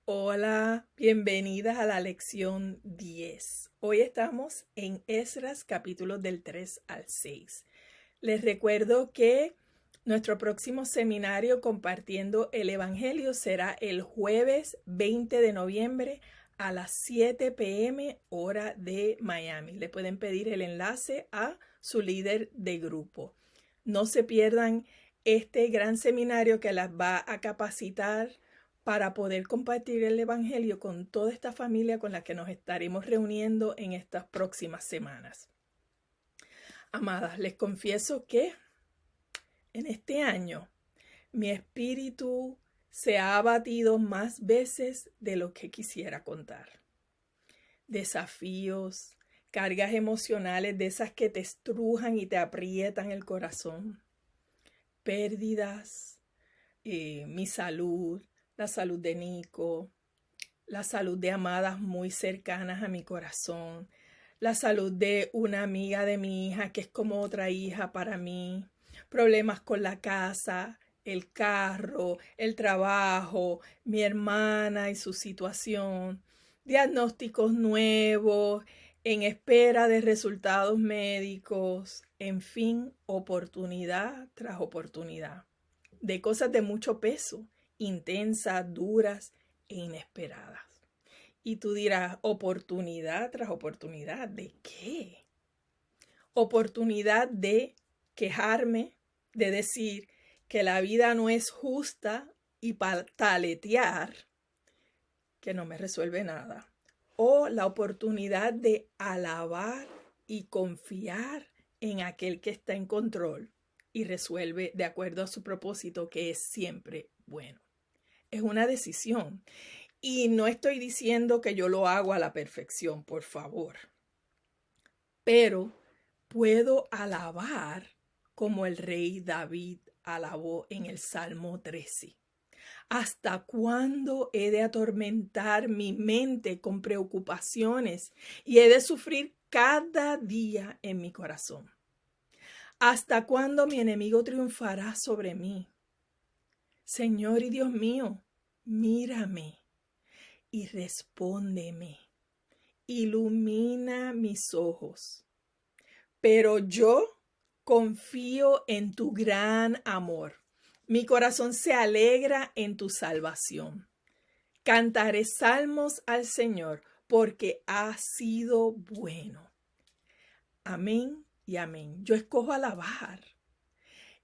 Hola, bienvenidas a la lección 10. Hoy estamos en Esdras capítulos del 3 al 6. Les recuerdo que nuestro próximo seminario compartiendo el Evangelio será el jueves 20 de noviembre a las 7 p.m. hora de Miami. Le pueden pedir el enlace a su líder de grupo. No se pierdan este gran seminario que las va a capacitar para poder compartir el Evangelio con toda esta familia con la que nos estaremos reuniendo en estas próximas semanas. Amadas, les confieso que en este año mi espíritu se ha abatido más veces de lo que quisiera contar. Desafíos, cargas emocionales de esas que te estrujan y te aprietan el corazón, pérdidas, mi salud, la salud de Nico, la salud de amadas muy cercanas a mi corazón, la salud de una amiga de mi hija que es como otra hija para mí, problemas con la casa, el carro, el trabajo, mi hermana y su situación, diagnósticos nuevos, en espera de resultados médicos, en fin, oportunidad tras oportunidad, de cosas de mucho peso, intensas, duras e inesperadas. Y tú dirás, oportunidad tras oportunidad, ¿de qué? Oportunidad de quejarme, de decir que la vida no es justa y pataletear, que no me resuelve nada. O la oportunidad de alabar y confiar en aquel que está en control y resuelve de acuerdo a su propósito, que es siempre bueno. Es una decisión. Y no estoy diciendo que yo lo hago a la perfección, por favor. Pero puedo alabar como el rey David alabó en el Salmo 13. ¿Hasta cuándo he de atormentar mi mente con preocupaciones y he de sufrir cada día en mi corazón? ¿Hasta cuándo mi enemigo triunfará sobre mí? Señor y Dios mío, mírame y respóndeme. Ilumina mis ojos. Pero yo confío en tu gran amor. Mi corazón se alegra en tu salvación. Cantaré salmos al Señor porque ha sido bueno. Amén y amén. Yo escojo alabar.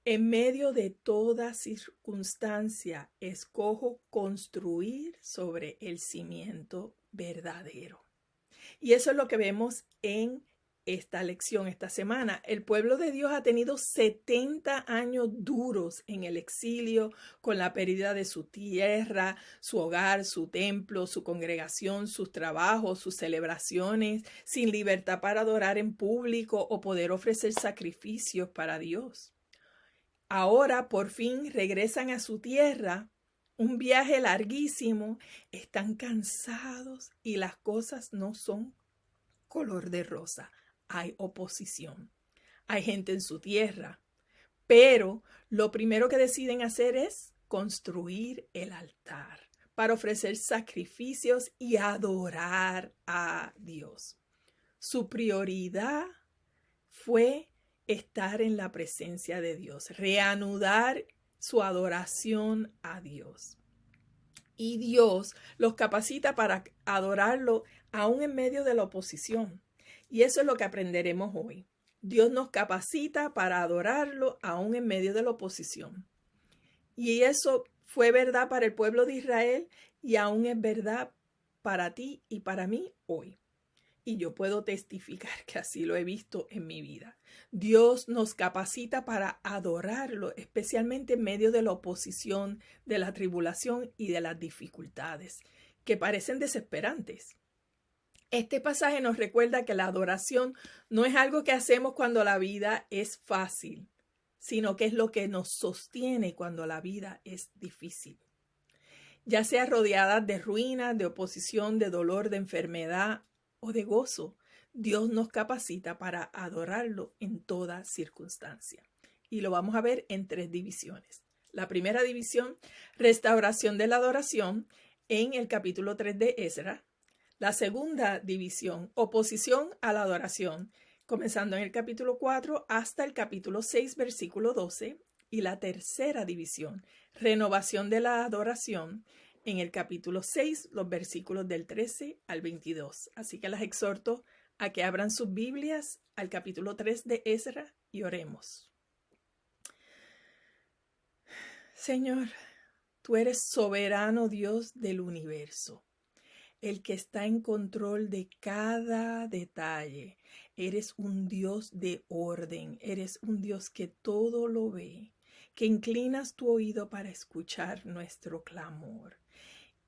En medio de toda circunstancia, escojo construir sobre el cimiento verdadero. Y eso es lo que vemos en esta lección esta semana. El pueblo de Dios ha tenido 70 años duros en el exilio, con la pérdida de su tierra, su hogar, su templo, su congregación, sus trabajos, sus celebraciones, sin libertad para adorar en público o poder ofrecer sacrificios para Dios. Ahora por fin regresan a su tierra, un viaje larguísimo, están cansados y las cosas no son color de rosa. Hay oposición, hay gente en su tierra, pero lo primero que deciden hacer es construir el altar para ofrecer sacrificios y adorar a Dios. Su prioridad fue estar en la presencia de Dios, reanudar su adoración a Dios. Y Dios los capacita para adorarlo aún en medio de la oposición. Y eso es lo que aprenderemos hoy. Dios nos capacita para adorarlo aún en medio de la oposición. Y eso fue verdad para el pueblo de Israel y aún es verdad para ti y para mí hoy. Y yo puedo testificar que así lo he visto en mi vida. Dios nos capacita para adorarlo, especialmente en medio de la oposición, de la tribulación y de las dificultades, que parecen desesperantes. Este pasaje nos recuerda que la adoración no es algo que hacemos cuando la vida es fácil, sino que es lo que nos sostiene cuando la vida es difícil. Ya sea rodeada de ruinas, de oposición, de dolor, de enfermedad o de gozo, Dios nos capacita para adorarlo en toda circunstancia. Y lo vamos a ver en 3 divisiones. La primera división, restauración de la adoración. en el capítulo 3 de Ezra. La segunda división, oposición a la adoración, comenzando en el capítulo 4 hasta el capítulo 6, versículo 12. Y la tercera división, renovación de la adoración, en el capítulo 6, los versículos del 13 al 22. Así que las exhorto a que abran sus Biblias al capítulo 3 de Ezra y oremos. Señor, tú eres soberano Dios del universo, el que está en control de cada detalle. Eres un Dios de orden, eres un Dios que todo lo ve, que inclinas tu oído para escuchar nuestro clamor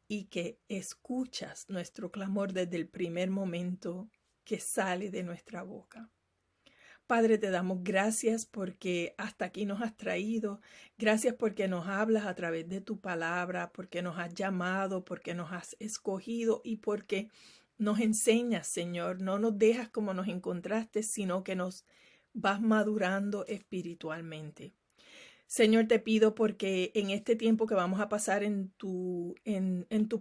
y que escuchas nuestro clamor desde el primer momento que sale de nuestra boca. Padre, te damos gracias porque hasta aquí nos has traído. Gracias porque nos hablas a través de tu palabra, porque nos has llamado, porque nos has escogido y porque nos enseñas, Señor. No nos dejas como nos encontraste, sino que nos vas madurando espiritualmente. Señor, te pido porque en este tiempo que vamos a pasar en tu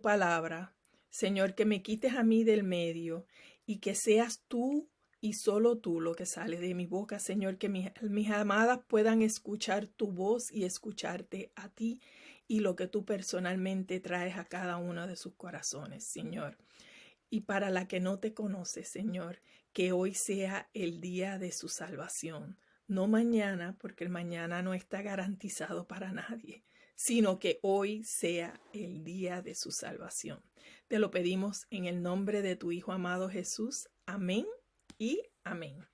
palabra, Señor, que me quites a mí del medio y que seas tú y solo tú lo que sale de mi boca, Señor, que mis amadas puedan escuchar tu voz y escucharte a ti y lo que tú personalmente traes a cada uno de sus corazones, Señor. Y para la que no te conoce, Señor, que hoy sea el día de su salvación. No mañana, porque el mañana no está garantizado para nadie, sino que hoy sea el día de su salvación. Te lo pedimos en el nombre de tu Hijo amado Jesús. Amén y amén.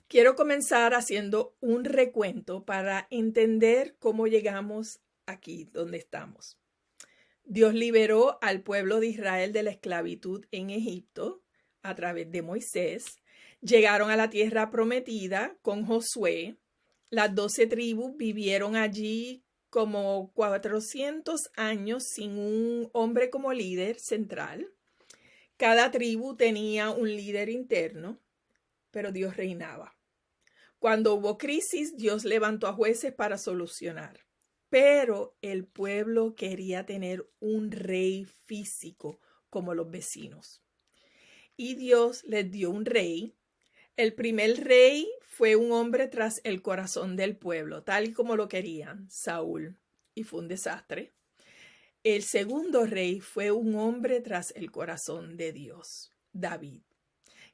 Quiero comenzar haciendo un recuento para entender cómo llegamos aquí donde estamos. Dios liberó al pueblo de Israel de la esclavitud en Egipto a través de Moisés. Llegaron a la tierra prometida con Josué. Las 12 tribus vivieron allí como 400 años sin un hombre como líder central. Cada tribu tenía un líder interno, pero Dios reinaba. Cuando hubo crisis, Dios levantó a jueces para solucionar. Pero el pueblo quería tener un rey físico como los vecinos. Y Dios les dio un rey. El primer rey fue un hombre tras el corazón del pueblo, tal y como lo querían, Saúl, y fue un desastre. El segundo rey fue un hombre tras el corazón de Dios, David.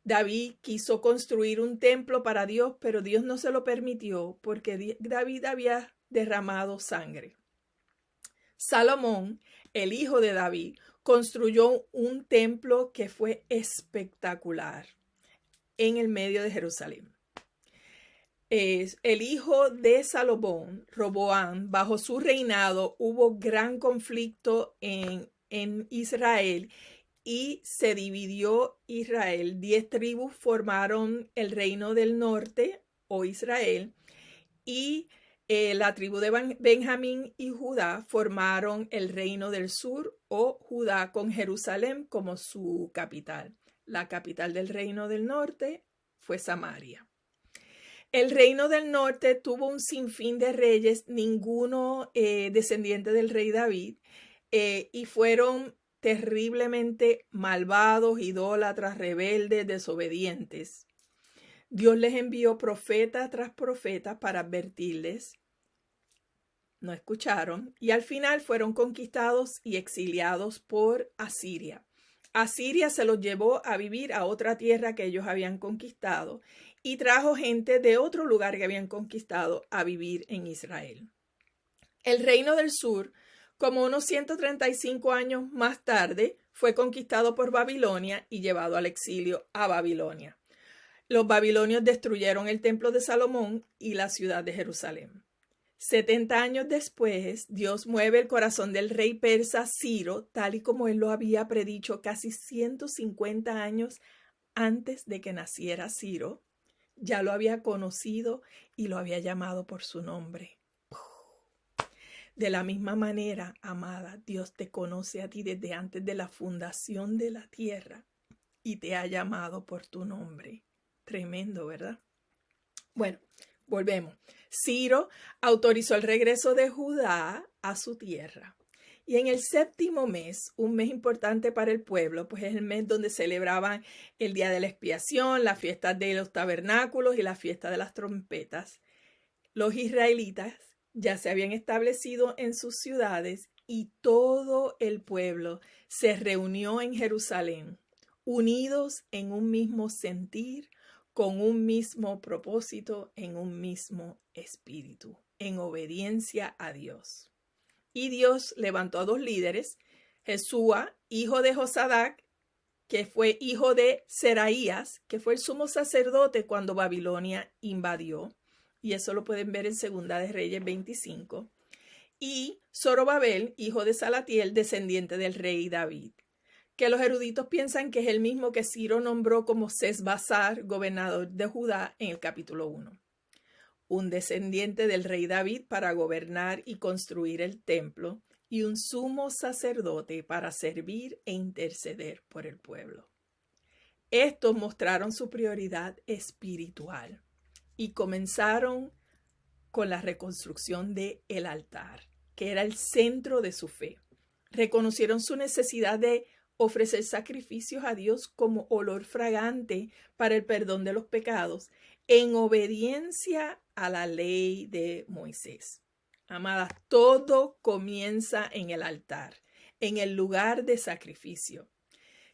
David quiso construir un templo para Dios, pero Dios no se lo permitió porque David había derramado sangre. Salomón, el hijo de David, construyó un templo que fue espectacular en el medio de Jerusalén. El hijo de Salomón, Roboam, bajo su reinado hubo gran conflicto en Israel y se dividió Israel. 10 tribus formaron el reino del norte o Israel y la tribu de Benjamín y Judá formaron el reino del sur o Judá con Jerusalén como su capital. La capital del reino del norte fue Samaria. El reino del norte tuvo un sinfín de reyes, ninguno descendiente del rey David, y fueron terriblemente malvados, idólatras, rebeldes, desobedientes. Dios les envió profeta tras profeta para advertirles. No escucharon y al final fueron conquistados y exiliados por Asiria. Asiria se los llevó a vivir a otra tierra que ellos habían conquistado y trajo gente de otro lugar que habían conquistado a vivir en Israel. El reino del sur, como unos 135 años más tarde, fue conquistado por Babilonia y llevado al exilio a Babilonia. Los babilonios destruyeron el templo de Salomón y la ciudad de Jerusalén. 70 años después, Dios mueve el corazón del rey persa Ciro, tal y como él lo había predicho casi 150 años antes de que naciera Ciro. Ya lo había conocido y lo había llamado por su nombre. De la misma manera, amada, Dios te conoce a ti desde antes de la fundación de la tierra y te ha llamado por tu nombre. Tremendo, ¿verdad? Bueno, volvemos. Ciro autorizó el regreso de Judá a su tierra Y en el séptimo mes, un mes importante para el pueblo, pues es el mes donde celebraban el día de la expiación, la fiesta de los tabernáculos y la fiesta de las trompetas. Los israelitas ya se habían establecido en sus ciudades y todo el pueblo se reunió en Jerusalén, unidos en un mismo sentir, con un mismo propósito, en un mismo espíritu, en obediencia a Dios. Y Dios levantó a dos líderes, Jesúa, hijo de Josadac, que fue hijo de Seraías, que fue el sumo sacerdote cuando Babilonia invadió, y eso lo pueden ver en Segunda de Reyes 25, y Zorobabel, hijo de Salatiel, descendiente del rey David, que los eruditos piensan que es el mismo que Ciro nombró como Sesbazar, gobernador de Judá, en el capítulo 1. Un descendiente del rey David para gobernar y construir el templo, y un sumo sacerdote para servir e interceder por el pueblo. Estos mostraron su prioridad espiritual y comenzaron con la reconstrucción del altar, que era el centro de su fe. Reconocieron su necesidad de ofrecer sacrificios a Dios como olor fragante para el perdón de los pecados, en obediencia a la ley de Moisés. Amadas, todo comienza en el altar, en el lugar de sacrificio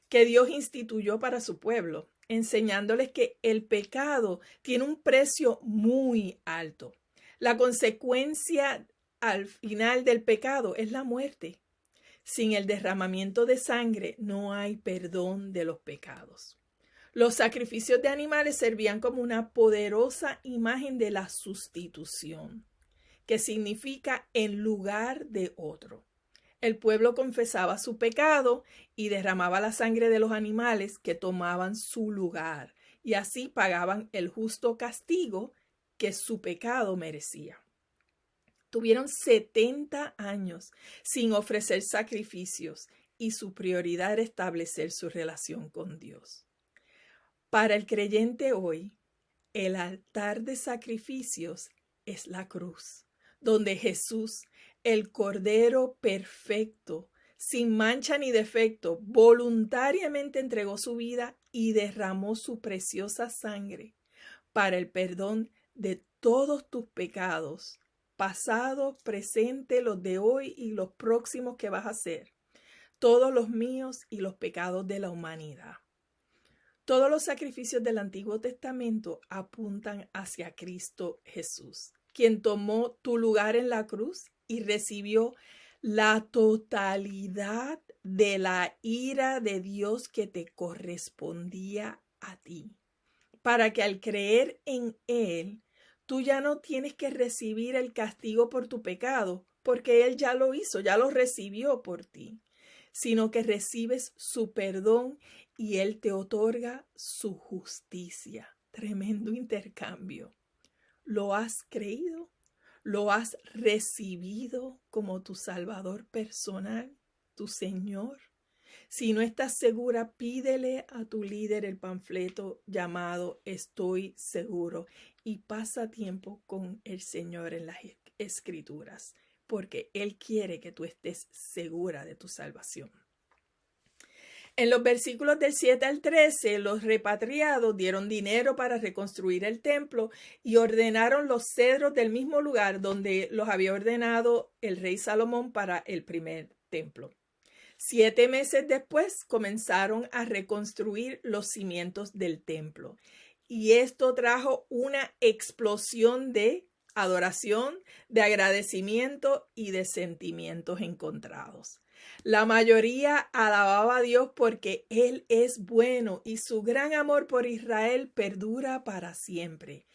que Dios instituyó para su pueblo, enseñándoles que el pecado tiene un precio muy alto. La consecuencia al final del pecado es la muerte. Sin el derramamiento de sangre no hay perdón de los pecados. Los sacrificios de animales servían como una poderosa imagen de la sustitución, que significa en lugar de otro. El pueblo confesaba su pecado y derramaba la sangre de los animales que tomaban su lugar, y así pagaban el justo castigo que su pecado merecía. Tuvieron 70 años sin ofrecer sacrificios y su prioridad era establecer su relación con Dios. Para el creyente hoy, el altar de sacrificios es la cruz, donde Jesús, el Cordero perfecto, sin mancha ni defecto, voluntariamente entregó su vida y derramó su preciosa sangre para el perdón de todos tus pecados, pasados, presentes, los de hoy y los próximos que vas a hacer, todos los míos y los pecados de la humanidad. Todos los sacrificios del Antiguo Testamento apuntan hacia Cristo Jesús, quien tomó tu lugar en la cruz y recibió la totalidad de la ira de Dios que te correspondía a ti, para que al creer en Él, tú ya no tienes que recibir el castigo por tu pecado, porque Él ya lo hizo, ya lo recibió por ti, sino que recibes su perdón y Él te otorga su justicia. Tremendo intercambio. ¿Lo has creído? ¿Lo has recibido como tu Salvador personal, tu Señor? Si no estás segura, pídele a tu líder el panfleto llamado Estoy Seguro y pasa tiempo con el Señor en las Escrituras, porque Él quiere que tú estés segura de tu salvación. En los versículos del 7 al 13, los repatriados dieron dinero para reconstruir el templo y ordenaron los cedros del mismo lugar donde los había ordenado el rey Salomón para el primer templo. 7 meses después comenzaron a reconstruir los cimientos del templo y esto trajo una explosión de adoración, de agradecimiento y de sentimientos encontrados. La mayoría alababa a Dios porque Él es bueno y su gran amor por Israel perdura para siempre,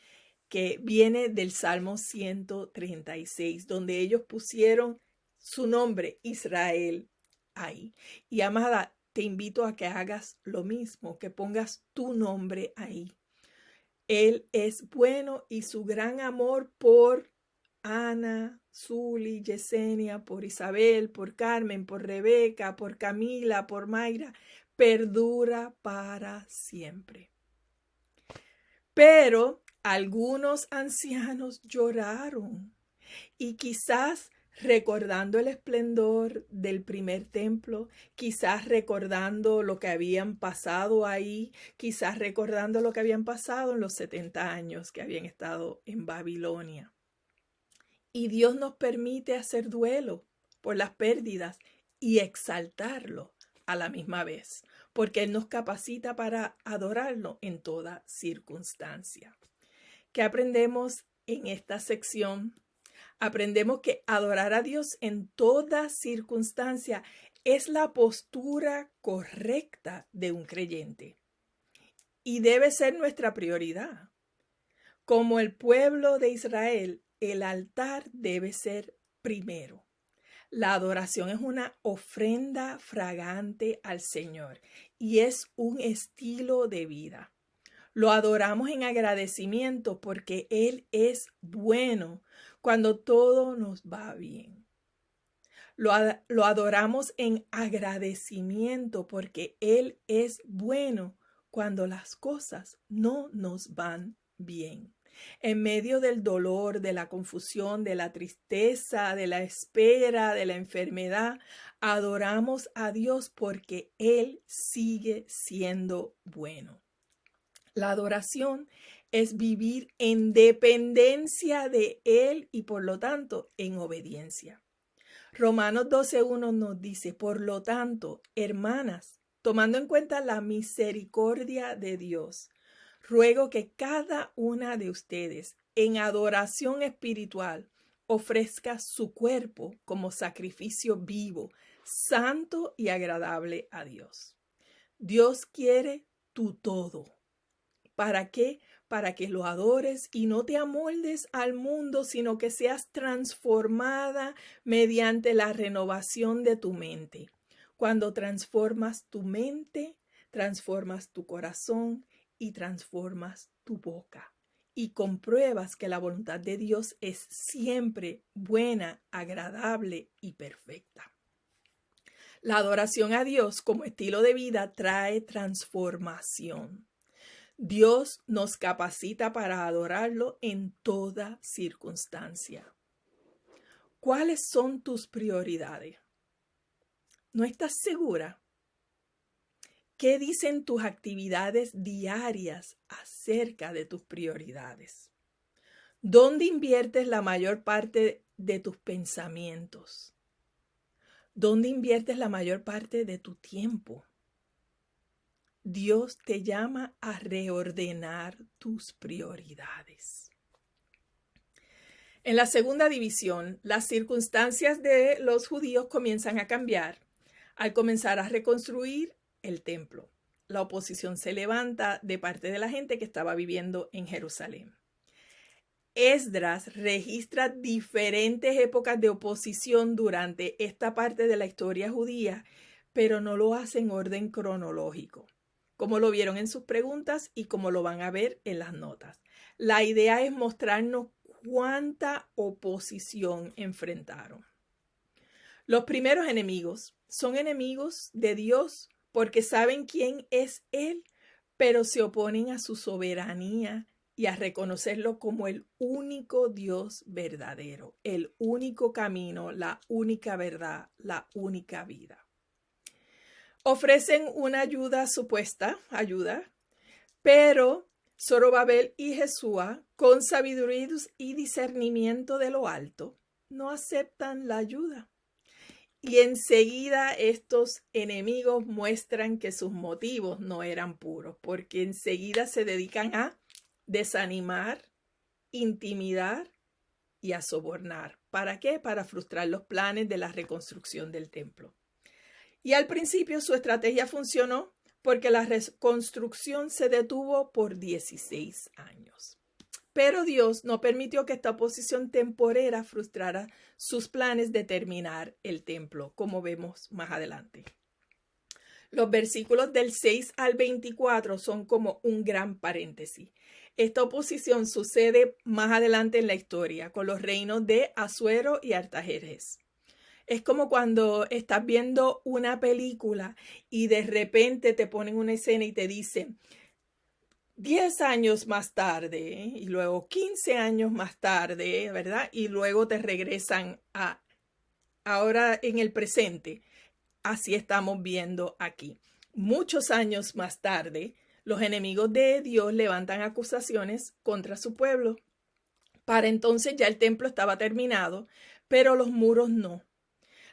que viene del Salmo 136, donde ellos pusieron su nombre, Israel, ahí. Y amada, te invito a que hagas lo mismo, que pongas tu nombre ahí. Él es bueno y su gran amor por Ana, Zuli, Yesenia, por Isabel, por Carmen, por Rebeca, por Camila, por Mayra, perdura para siempre. Pero algunos ancianos lloraron y quizás recordando el esplendor del primer templo, quizás recordando lo que habían pasado ahí, quizás recordando lo que habían pasado en los 70 años que habían estado en Babilonia. Y Dios nos permite hacer duelo por las pérdidas y exaltarlo a la misma vez, porque Él nos capacita para adorarlo en toda circunstancia. ¿Qué aprendemos en esta sección? Aprendemos que adorar a Dios en toda circunstancia es la postura correcta de un creyente y debe ser nuestra prioridad. Como el pueblo de Israel, el altar debe ser primero. La adoración es una ofrenda fragante al Señor y es un estilo de vida. Lo adoramos en agradecimiento porque Él es bueno cuando todo nos va bien. Lo adoramos en agradecimiento porque Él es bueno cuando las cosas no nos van bien. En medio del dolor, de la confusión, de la tristeza, de la espera, de la enfermedad, adoramos a Dios porque Él sigue siendo bueno. La adoración es vivir en dependencia de Él y por lo tanto en obediencia. Romanos 12:1 nos dice, por lo tanto, hermanas, tomando en cuenta la misericordia de Dios, ruego que cada una de ustedes en adoración espiritual ofrezca su cuerpo como sacrificio vivo, santo y agradable a Dios. Dios quiere tu todo. ¿Para qué? Para que lo adores y no te amoldes al mundo, sino que seas transformada mediante la renovación de tu mente. Cuando transformas tu mente, transformas tu corazón y transformas tu boca. Y compruebas que la voluntad de Dios es siempre buena, agradable y perfecta. La adoración a Dios como estilo de vida trae transformación. Dios nos capacita para adorarlo en toda circunstancia. ¿Cuáles son tus prioridades? ¿No estás segura? ¿Qué dicen tus actividades diarias acerca de tus prioridades? ¿Dónde inviertes la mayor parte de tus pensamientos? ¿Dónde inviertes la mayor parte de tu tiempo? Dios te llama a reordenar tus prioridades. En la segunda división, las circunstancias de los judíos comienzan a cambiar al comenzar a reconstruir el templo. La oposición se levanta de parte de la gente que estaba viviendo en Jerusalén. Esdras registra diferentes épocas de oposición durante esta parte de la historia judía, pero no lo hace en orden cronológico, como lo vieron en sus preguntas y como lo van a ver en las notas. La idea es mostrarnos cuánta oposición enfrentaron. Los primeros enemigos son enemigos de Dios porque saben quién es Él, pero se oponen a su soberanía y a reconocerlo como el único Dios verdadero, el único camino, la única verdad, la única vida. Ofrecen una supuesta ayuda, pero Zorobabel y Jesúa, con sabiduría y discernimiento de lo alto, no aceptan la ayuda. Y enseguida estos enemigos muestran que sus motivos no eran puros, porque enseguida se dedican a desanimar, intimidar y a sobornar. ¿Para qué? Para frustrar los planes de la reconstrucción del templo. Y al principio su estrategia funcionó porque la reconstrucción se detuvo por 16 años. Pero Dios no permitió que esta oposición temporera frustrara sus planes de terminar el templo, como vemos más adelante. Los versículos del 6 al 24 son como un gran paréntesis. Esta oposición sucede más adelante en la historia, con los reinos de Asuero y Artajerjes. Es como cuando estás viendo una película y de repente te ponen una escena y te dicen 10 años más tarde y luego 15 años más tarde, ¿verdad? Y luego te regresan a ahora en el presente, así estamos viendo aquí. Muchos años más tarde, los enemigos de Dios levantan acusaciones contra su pueblo. Para entonces ya el templo estaba terminado, pero los muros no.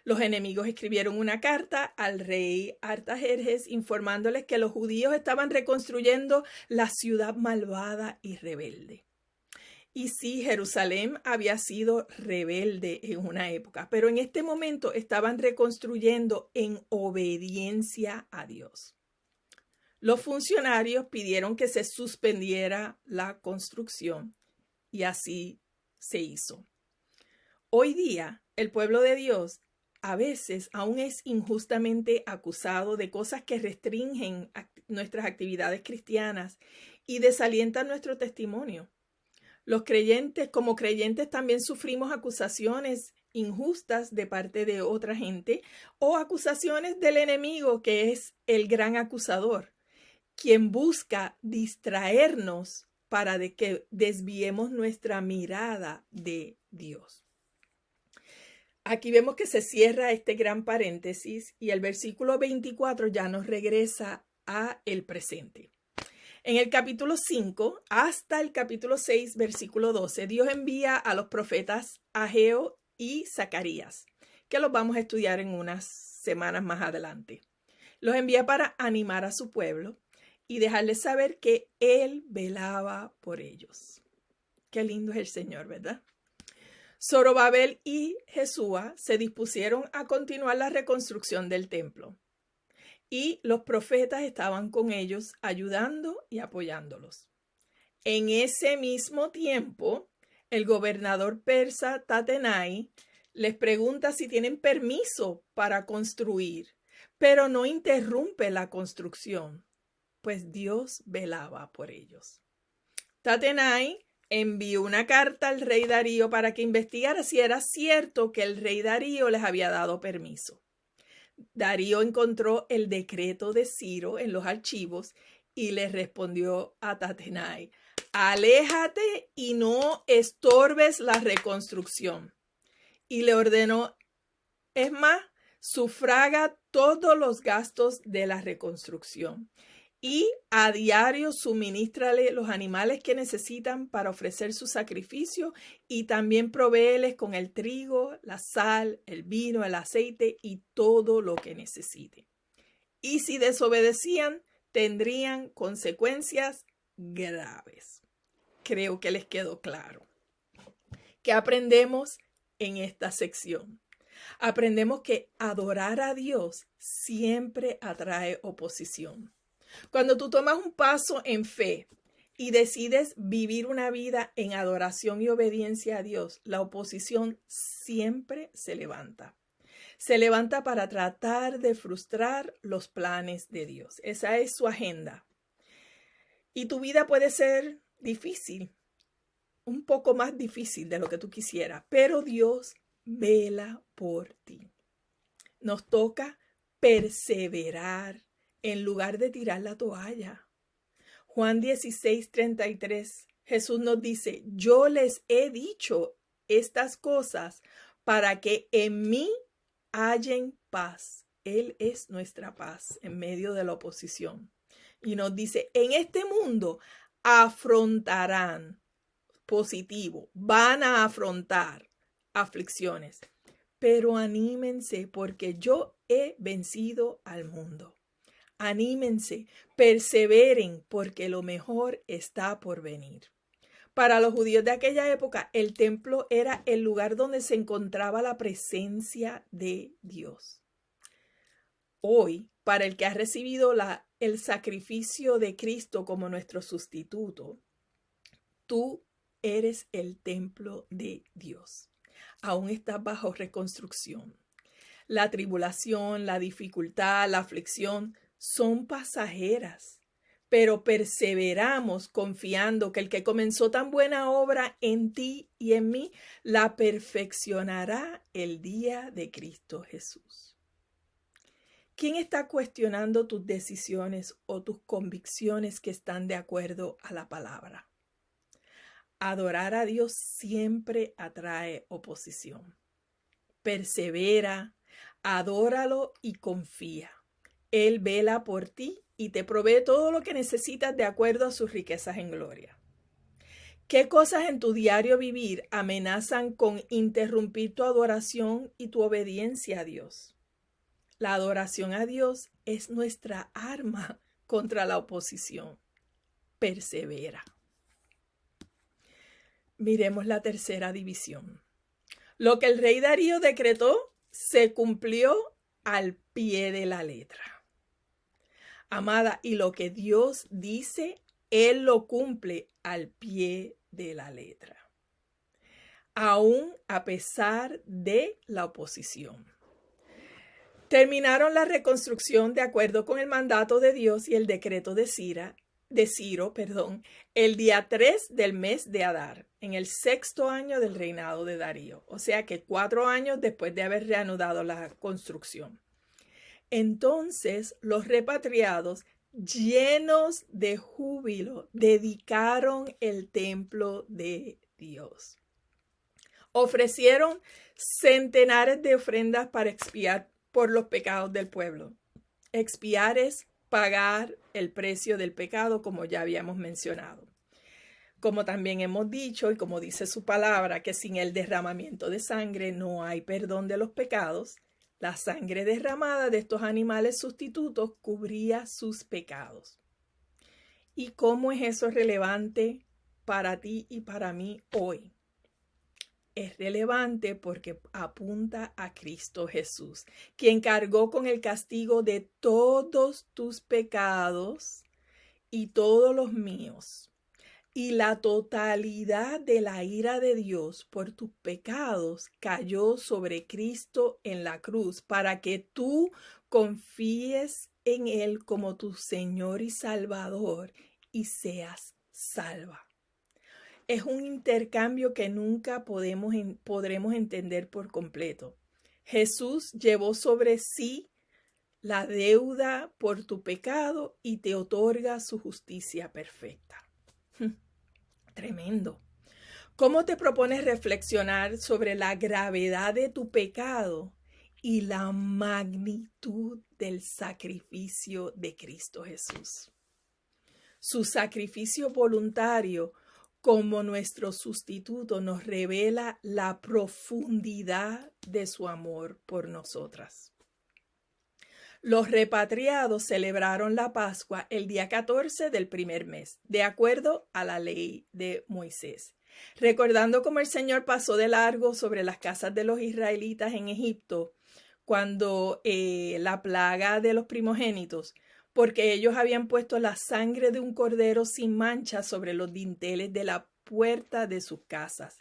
Los enemigos escribieron una carta al rey Artajerjes informándoles que los judíos estaban reconstruyendo la ciudad malvada y rebelde. Y sí, Jerusalén había sido rebelde en una época, pero en este momento estaban reconstruyendo en obediencia a Dios. Los funcionarios pidieron que se suspendiera la construcción y así se hizo. Hoy día, el pueblo de Dios a veces aún es injustamente acusado de cosas que restringen nuestras actividades cristianas y desalientan nuestro testimonio. Los creyentes, como creyentes, también sufrimos acusaciones injustas de parte de otra gente o acusaciones del enemigo, que es el gran acusador, quien busca distraernos para que desviemos nuestra mirada de Dios. Aquí vemos que se cierra este gran paréntesis y el versículo 24 ya nos regresa a el presente. En el capítulo 5 hasta el capítulo 6, versículo 12, Dios envía a los profetas Ageo y Zacarías, que los vamos a estudiar en unas semanas más adelante. Los envía para animar a su pueblo y dejarles saber que Él velaba por ellos. Qué lindo es el Señor, ¿verdad? Zorobabel y Jesúa se dispusieron a continuar la reconstrucción del templo. Y los profetas estaban con ellos ayudando y apoyándolos. En ese mismo tiempo, el gobernador persa Tatenai les pregunta si tienen permiso para construir, pero no interrumpe la construcción, pues Dios velaba por ellos. Tatenai envió una carta al rey Darío para que investigara si era cierto que el rey Darío les había dado permiso. Darío encontró el decreto de Ciro en los archivos y le respondió a Tatenai: aléjate y no estorbes la reconstrucción. Y le ordenó, es más, sufraga todos los gastos de la reconstrucción y a diario suministrale los animales que necesitan para ofrecer su sacrificio y también provéeles con el trigo, la sal, el vino, el aceite y todo lo que necesite. Y si desobedecían, tendrían consecuencias graves. Creo que les quedó claro. ¿Qué aprendemos en esta sección? Aprendemos que adorar a Dios siempre atrae oposición. Cuando tú tomas un paso en fe y decides vivir una vida en adoración y obediencia a Dios, la oposición siempre se levanta. Se levanta para tratar de frustrar los planes de Dios. Esa es su agenda. Y tu vida puede ser difícil, un poco más difícil de lo que tú quisieras, pero Dios vela por ti. Nos toca perseverar en lugar de tirar la toalla. Juan 16:33, Jesús nos dice, yo les he dicho estas cosas para que en mí hallen paz. Él es nuestra paz en medio de la oposición. Y nos dice, en este mundo afrontarán, positivo, van a afrontar aflicciones, pero anímense porque yo he vencido al mundo. Anímense, perseveren porque lo mejor está por venir. Para los judíos de aquella época, el templo era el lugar donde se encontraba la presencia de Dios. Hoy, para el que ha recibido el sacrificio de Cristo como nuestro sustituto, tú eres el templo de Dios. Aún estás bajo reconstrucción. La tribulación, la dificultad, la aflicción son pasajeras, pero perseveramos confiando que el que comenzó tan buena obra en ti y en mí, la perfeccionará el día de Cristo Jesús. ¿Quién está cuestionando tus decisiones o tus convicciones que están de acuerdo a la palabra? Adorar a Dios siempre atrae oposición. Persevera, adóralo y confía. Él vela por ti y te provee todo lo que necesitas de acuerdo a sus riquezas en gloria. ¿Qué cosas en tu diario vivir amenazan con interrumpir tu adoración y tu obediencia a Dios? La adoración a Dios es nuestra arma contra la oposición. Persevera. Miremos la tercera división. Lo que el rey Darío decretó se cumplió al pie de la letra. Amada, y lo que Dios dice, Él lo cumple al pie de la letra, aún a pesar de la oposición. Terminaron la reconstrucción de acuerdo con el mandato de Dios y el decreto de Ciro, el día 3 del mes de Adar, en el 6º año del reinado de Darío, o sea que 4 años después de haber reanudado la construcción. Entonces los repatriados, llenos de júbilo, dedicaron el templo de Dios. Ofrecieron centenares de ofrendas para expiar por los pecados del pueblo. Expiar es pagar el precio del pecado, como ya habíamos mencionado. Como también hemos dicho, y como dice su palabra, que sin el derramamiento de sangre no hay perdón de los pecados, la sangre derramada de estos animales sustitutos cubría sus pecados. ¿Y cómo es eso relevante para ti y para mí hoy? Es relevante porque apunta a Cristo Jesús, quien cargó con el castigo de todos tus pecados y todos los míos. Y la totalidad de la ira de Dios por tus pecados cayó sobre Cristo en la cruz para que tú confíes en Él como tu Señor y Salvador y seas salva. Es un intercambio que nunca podremos entender por completo. Jesús llevó sobre sí la deuda por tu pecado y te otorga su justicia perfecta. Tremendo. ¿Cómo te propones reflexionar sobre la gravedad de tu pecado y la magnitud del sacrificio de Cristo Jesús? Su sacrificio voluntario como nuestro sustituto nos revela la profundidad de su amor por nosotras. Los repatriados celebraron la Pascua el día 14 del primer mes, de acuerdo a la ley de Moisés, recordando cómo el Señor pasó de largo sobre las casas de los israelitas en Egipto cuando la plaga de los primogénitos, porque ellos habían puesto la sangre de un cordero sin mancha sobre los dinteles de la puerta de sus casas.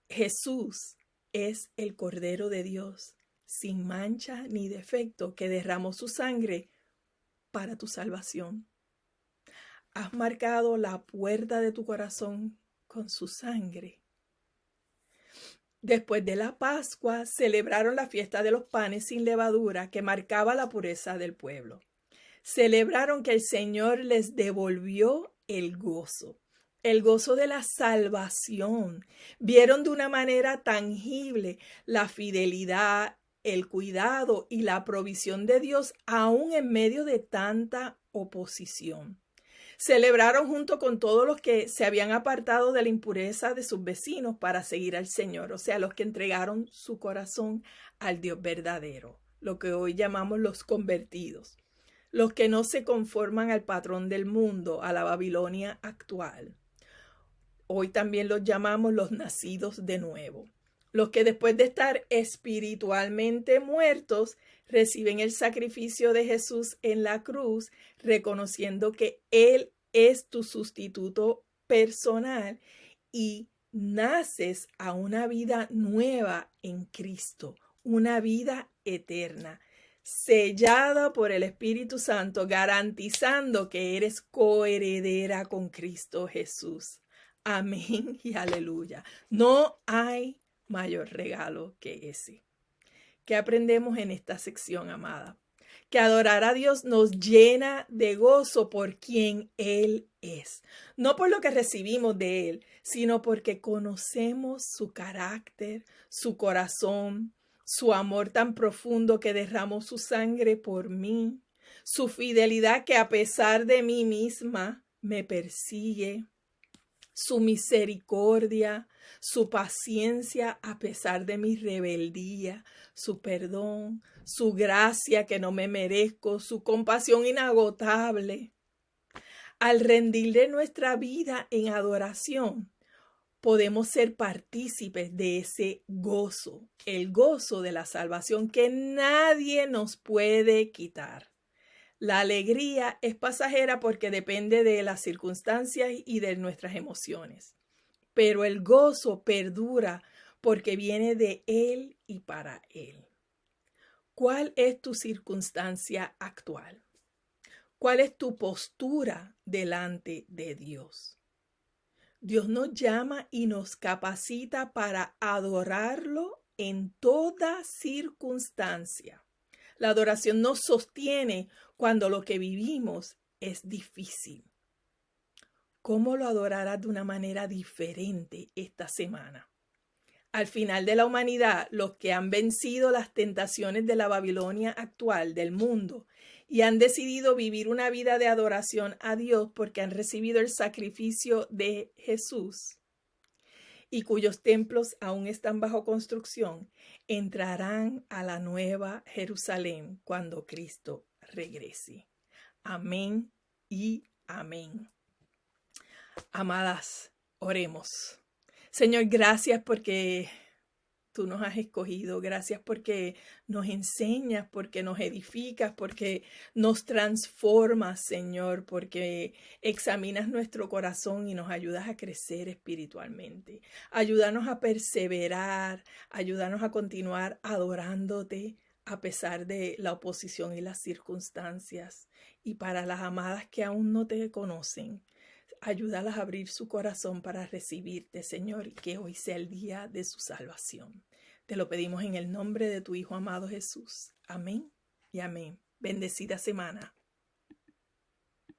Jesús es el Cordero de Dios, sin mancha ni defecto, que derramó su sangre para tu salvación. ¿Has marcado la puerta de tu corazón con su sangre? Después de la Pascua, celebraron la fiesta de los panes sin levadura, que marcaba la pureza del pueblo. Celebraron que el Señor les devolvió el gozo de la salvación. Vieron de una manera tangible la fidelidad, el cuidado y la provisión de Dios, aún en medio de tanta oposición. Celebraron junto con todos los que se habían apartado de la impureza de sus vecinos para seguir al Señor, o sea, los que entregaron su corazón al Dios verdadero, lo que hoy llamamos los convertidos. Los que no se conforman al patrón del mundo, a la Babilonia actual. Hoy también los llamamos los nacidos de nuevo. Los que después de estar espiritualmente muertos, reciben el sacrificio de Jesús en la cruz, reconociendo que Él es tu sustituto personal y naces a una vida nueva en Cristo, una vida eterna, sellada por el Espíritu Santo, garantizando que eres coheredera con Cristo Jesús. Amén y aleluya. No hay mayor regalo que ese. ¿Qué aprendemos en esta sección, amada? que adorar a Dios nos llena de gozo por quien Él es. No por lo que recibimos de Él, sino porque conocemos su carácter, su corazón, su amor tan profundo que derramó su sangre por mí, su fidelidad que a pesar de mí misma me persigue, su misericordia, su paciencia a pesar de mi rebeldía, su perdón, su gracia que no me merezco, su compasión inagotable. Al rendirle nuestra vida en adoración, podemos ser partícipes de ese gozo, el gozo de la salvación que nadie nos puede quitar. La alegría es pasajera porque depende de las circunstancias y de nuestras emociones, pero el gozo perdura porque viene de Él y para Él. ¿Cuál es tu circunstancia actual? ¿Cuál es tu postura delante de Dios? Dios nos llama y nos capacita para adorarlo en toda circunstancia. La adoración nos sostiene cuando lo que vivimos es difícil. ¿Cómo lo adorarás de una manera diferente esta semana? Al final de la humanidad, los que han vencido las tentaciones de la Babilonia actual, del mundo, y han decidido vivir una vida de adoración a Dios porque han recibido el sacrificio de Jesús y cuyos templos aún están bajo construcción, entrarán a la nueva Jerusalén cuando Cristo regrese. Amén y amén. Amadas, oremos. Señor, gracias porque tú nos has escogido. Gracias porque nos enseñas, porque nos edificas, porque nos transformas, Señor, porque examinas nuestro corazón y nos ayudas a crecer espiritualmente. Ayúdanos a perseverar, ayúdanos a continuar adorándote a pesar de la oposición y las circunstancias. Y para las amadas que aún no te conocen, ayúdalas a abrir su corazón para recibirte, Señor, y que hoy sea el día de su salvación. Te lo pedimos en el nombre de tu Hijo amado Jesús. Amén y amén. Bendecida semana.